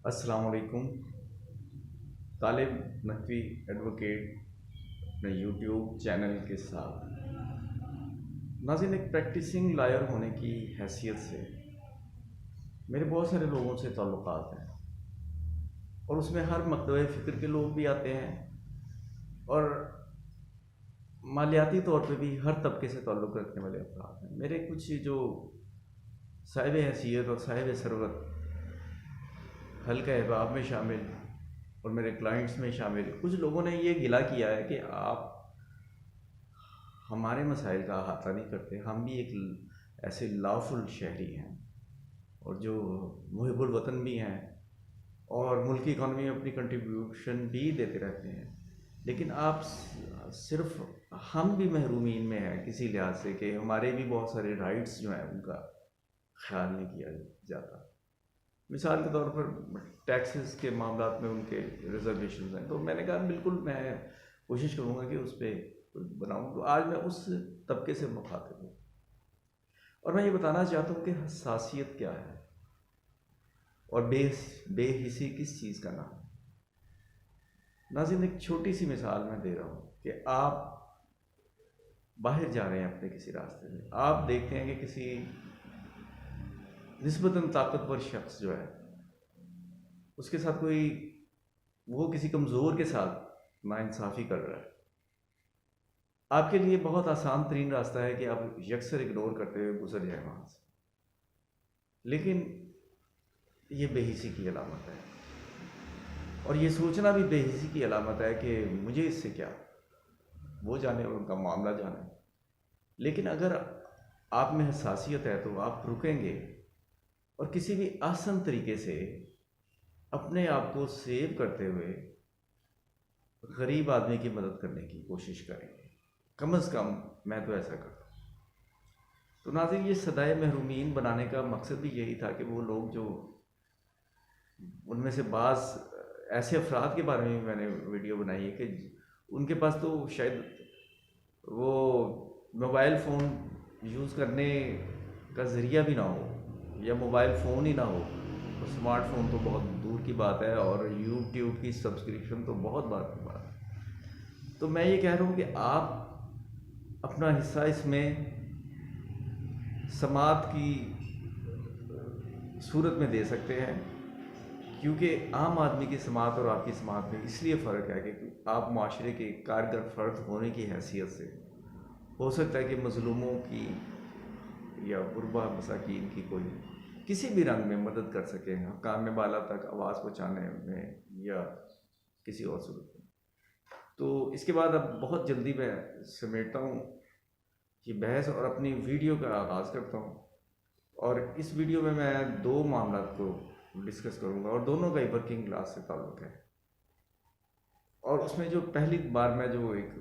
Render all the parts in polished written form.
अस्सलाम वालेकुम। तालिब नकवी एडवोकेट अपने यूट्यूब चैनल के साथ नाज़रीन, एक प्रैक्टिसिंग लॉयर होने की हैसियत से मेरे बहुत सारे लोगों से ताल्लुकात हैं और उसमें हर मकतबे फ़िक्र के लोग भी आते हैं और मालियाती तौर पे भी हर तबके से ताल्लुक़ रखने वाले अफराद हैं। मेरे कुछ जो साहिब हैसियत और साहिब सरवत हल्का अहबाब में शामिल और मेरे क्लाइंट्स में शामिल कुछ लोगों ने ये गिला किया है कि आप हमारे मसाइल का अहाता नहीं करते। हम भी एक ऐसे लॉफुल शहरी हैं और जो मुहिबुल वतन भी हैं और मुल्क की इकॉनमी में अपनी कंट्रीब्यूशन भी देते रहते हैं, लेकिन आप सिर्फ हम भी महरूमीन में हैं किसी लिहाज से कि हमारे भी बहुत सारे राइट्स जो हैं उनका ख्याल नहीं किया जाता। मिसाल के तौर पर टैक्सेस के मामला में उनके रिजर्वेशन हैं, तो मैंने कहा बिल्कुल मैं कोशिश करूँगा कि उस पर बनाऊँ। तो आज मैं उस तबके से मुखातिब हूँ और मैं ये बताना चाहता हूँ कि हसासियत क्या है और बेहिसी किस चीज़ का नाम है। नाज़रीन, एक छोटी सी मिसाल मैं दे रहा हूँ कि आप बाहर जा रहे हैं अपने किसी रास्ते में, आप देखते हैं कि किसी निस्बतन ताकतवर शख्स जो है उसके साथ वो किसी कमज़ोर के साथ नाइंसाफ़ी कर रहा है। आपके लिए बहुत आसान तरीन रास्ता है कि आप यकसर इग्नोर करते हुए गुजर जाए वहाँ से, लेकिन ये बेहिसी की अलामत है और ये सोचना भी बेहिसी की अलामत है कि मुझे इससे क्या, वो जाने और उनका मामला जाने। लेकिन अगर आप में हसासियत है तो आप रुकेंगे और किसी भी आसान तरीके से अपने आप को सेव करते हुए गरीब आदमी की मदद करने की कोशिश करेंगे। कम अज़ कम मैं तो ऐसा करता हूँ। तो नाज़रीन, ये सदाए महरूमीन बनाने का मकसद भी यही था कि वो लोग जो उनमें से बाज़ ऐसे अफराद के बारे में मैंने वीडियो बनाई है कि उनके पास तो शायद वो मोबाइल फ़ोन यूज़ करने का ज़रिया भी ना हो या मोबाइल फ़ोन ही ना हो, तो स्मार्टफ़ोन तो बहुत दूर की बात है और यूट्यूब की सब्सक्रिप्शन तो बहुत बात की बात है। तो मैं ये कह रहा हूँ कि आप अपना हिस्सा इसमें समात की सूरत में दे सकते हैं, क्योंकि आम आदमी की समात और आपकी समात में इसलिए फ़र्क है कि आप माशरे के कारगर फ़र्द होने की हैसियत से हो सकता है कि मज़लूमों की या गुरबा मसाकीन की कोई किसी भी रंग में मदद कर सकें, हकाम बाला तक आवाज़ पहुँचाने में या किसी और सूरत में। तो इसके बाद अब बहुत जल्दी मैं समेटता हूँ ये बहस और अपनी वीडियो का आगाज़ करता हूँ। और इस वीडियो में मैं दो मामला को डिस्कस करूँगा और दोनों का ही वर्किंग क्लास से ताल्लुक़ है। और उसमें जो पहली बार मैं जो एक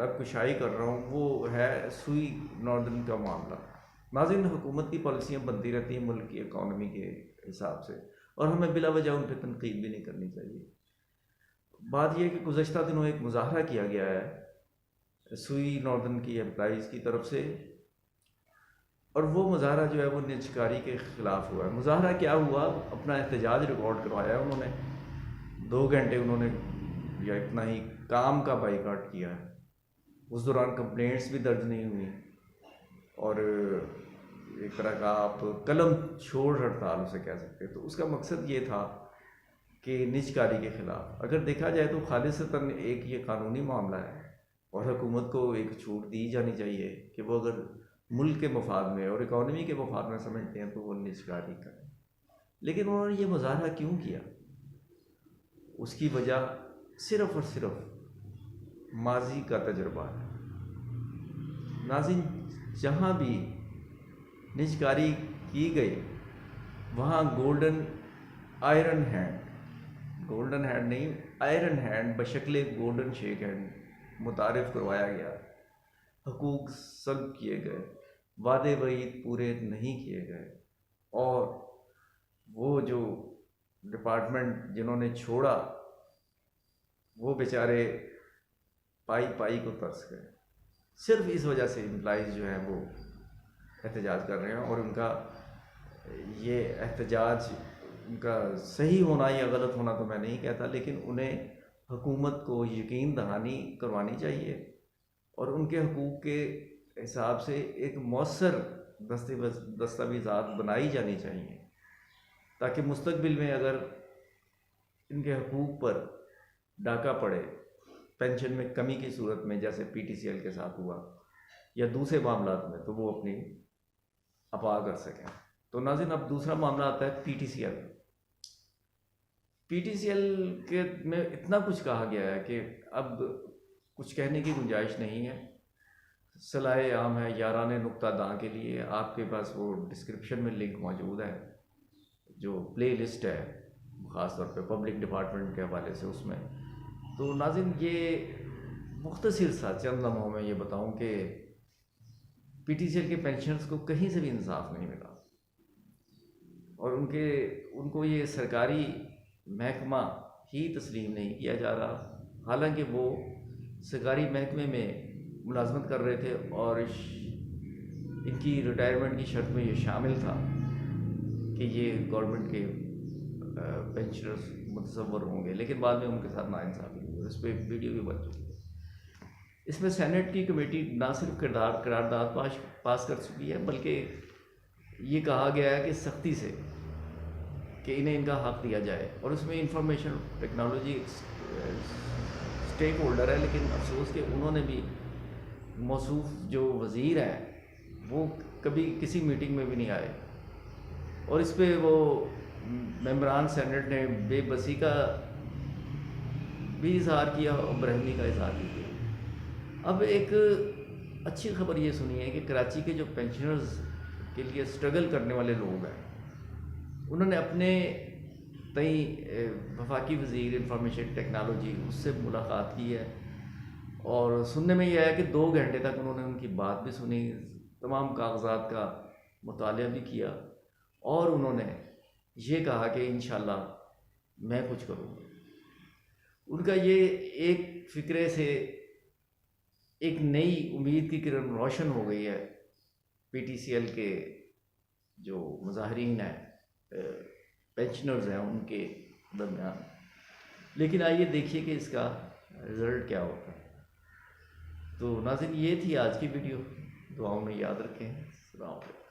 लबकुशाई कर रहा हूँ वो है सुई नॉर्दर्न का मामला। नाज़रीन, हुकूमत की पॉलिसियाँ बनती रहती हैं मुल्क की इकॉनमी के हिसाब से और हमें बिला वजह उन पर तनकीद भी नहीं करनी चाहिए। बात यह है कि गुज़श्ता दिनों एक मुज़ाहरा किया गया है सुई नॉर्दर्न की एम्प्लॉइज़ की तरफ से और वो मुज़ाहरा जो है वो निजकारी के ख़िलाफ़ हुआ है। मुज़ाहरा क्या हुआ, अपना एहतजाज रिकॉर्ड करवाया है उन्होंने, 2 घंटे उन्होंने या इतना ही काम का बाइकाट किया है। उस दौरान कंप्लेंट्स भी दर्ज नहीं हुई और एक तरह का आप कलम छोड़ हड़ताल उसे कह सकते हैं। तो उसका मकसद ये था कि निजकारी के ख़िलाफ़ अगर देखा जाए तो खालिसतन एक ये कानूनी मामला है और हुकूमत को एक छूट दी जानी चाहिए कि वो अगर मुल्क के मफाद में और इकॉनमी के मफाद में समझते हैं तो वो निजकारी करें। लेकिन उन्होंने ये मुज़ाहरा क्यों किया, उसकी वजह सिर्फ़ और सिर्फ माजी का तजुर्बा है। नाज़रीन, जहाँ भी निजकारी की गई वहाँ गोल्डन हैंड नहीं, आयरन हैंड बशक्ल गोल्डन शेक हैंड मुतारिफ़ करवाया गया, हकूक़ सल्ब किए गए, वादे वईद पूरे नहीं किए गए और वो जो डिपार्टमेंट जिन्होंने छोड़ा वो बेचारे पाई पाई को तरस गए। सिर्फ इस वजह से एम्प्लॉइज़ जो हैं वो एहतजाज कर रहे हैं और उनका ये एहतजाज उनका सही होना या गलत होना तो मैं नहीं कहता, लेकिन उन्हें हुकूमत को यकीन दहानी करवानी चाहिए और उनके हकूक़ के हिसाब से एक मौसर दस्तावेज़ात बनाई जानी चाहिए, ताकि मुस्तकबिल में अगर इनके हकूक़ पर डाका पड़े, पेंशन में कमी की सूरत में, जैसे PTCL के साथ हुआ या दूसरे मामलात में, तो वो अपनी अपा कर सकें। तो नाज़रीन, अब दूसरा मामला आता है PTCL। PTCL के में इतना कुछ कहा गया है कि अब कुछ कहने की गुंजाइश नहीं है। सलाह आम है याराने नुक्ता दां के लिए, आपके पास वो डिस्क्रिप्शन में लिंक मौजूद है, जो प्ले लिस्ट है ख़ास तौर पे पब्लिक डिपार्टमेंट के हवाले से उसमें। तो नाज़रीन, ये मुख्तसर सा चंद लम्हों में ये बताऊं कि PTCL के पेंशनर्स को कहीं से भी इंसाफ नहीं मिला और उनको ये सरकारी महकमा ही तस्लीम नहीं किया जा रहा, हालांकि वो सरकारी महकमे में मुलाजमत कर रहे थे और इनकी रिटायरमेंट की शर्त में ये शामिल था कि ये गवर्नमेंट के पेंशनर्स मुतसव्वर होंगे, लेकिन बाद में उनके साथ नाइंसाफ़ी हुई। इस पर वीडियो भी बन चुकी है। इसमें सेनेट की कमेटी ना सिर्फ करारदाद पास कर चुकी है, बल्कि ये कहा गया है कि सख्ती से कि इन्हें इनका हक़ दिया जाए, और उसमें इंफॉर्मेशन टेक्नोलॉजी स्टेक होल्डर है, लेकिन अफसोस कि उन्होंने भी मौसूफ जो वज़ीर हैं वो कभी किसी मीटिंग में भी नहीं आए, और इस पे वो मेंबरान सेनेट ने बेबसी का भी इजहार किया और बरहमी का इजहार भी किया। अब एक अच्छी खबर ये सुनी है कि कराची के जो पेंशनर्स के लिए स्ट्रगल करने वाले लोग हैं, उन्होंने अपने तई वफाकी वज़ीर इंफॉर्मेशन टेक्नोलॉजी उससे मुलाकात की है, और सुनने में यह है कि 2 घंटे तक उन्होंने उनकी बात भी सुनी, तमाम कागजात का मुतालिया भी किया, और उन्होंने ये कहा कि इंशाल्लाह मैं कुछ करूँगा। उनका ये एक फ़िक्रे से एक नई उम्मीद की किरण रोशन हो गई है PTCL के जो मुजाहिरीन हैं, पेंशनर्स हैं, उनके दरमियान। लेकिन आइए देखिए कि इसका रिज़ल्ट क्या होता है। तो नाज़रीन, ये थी आज की वीडियो, दुआओं में याद रखें। अस्सलाम वालेकुम।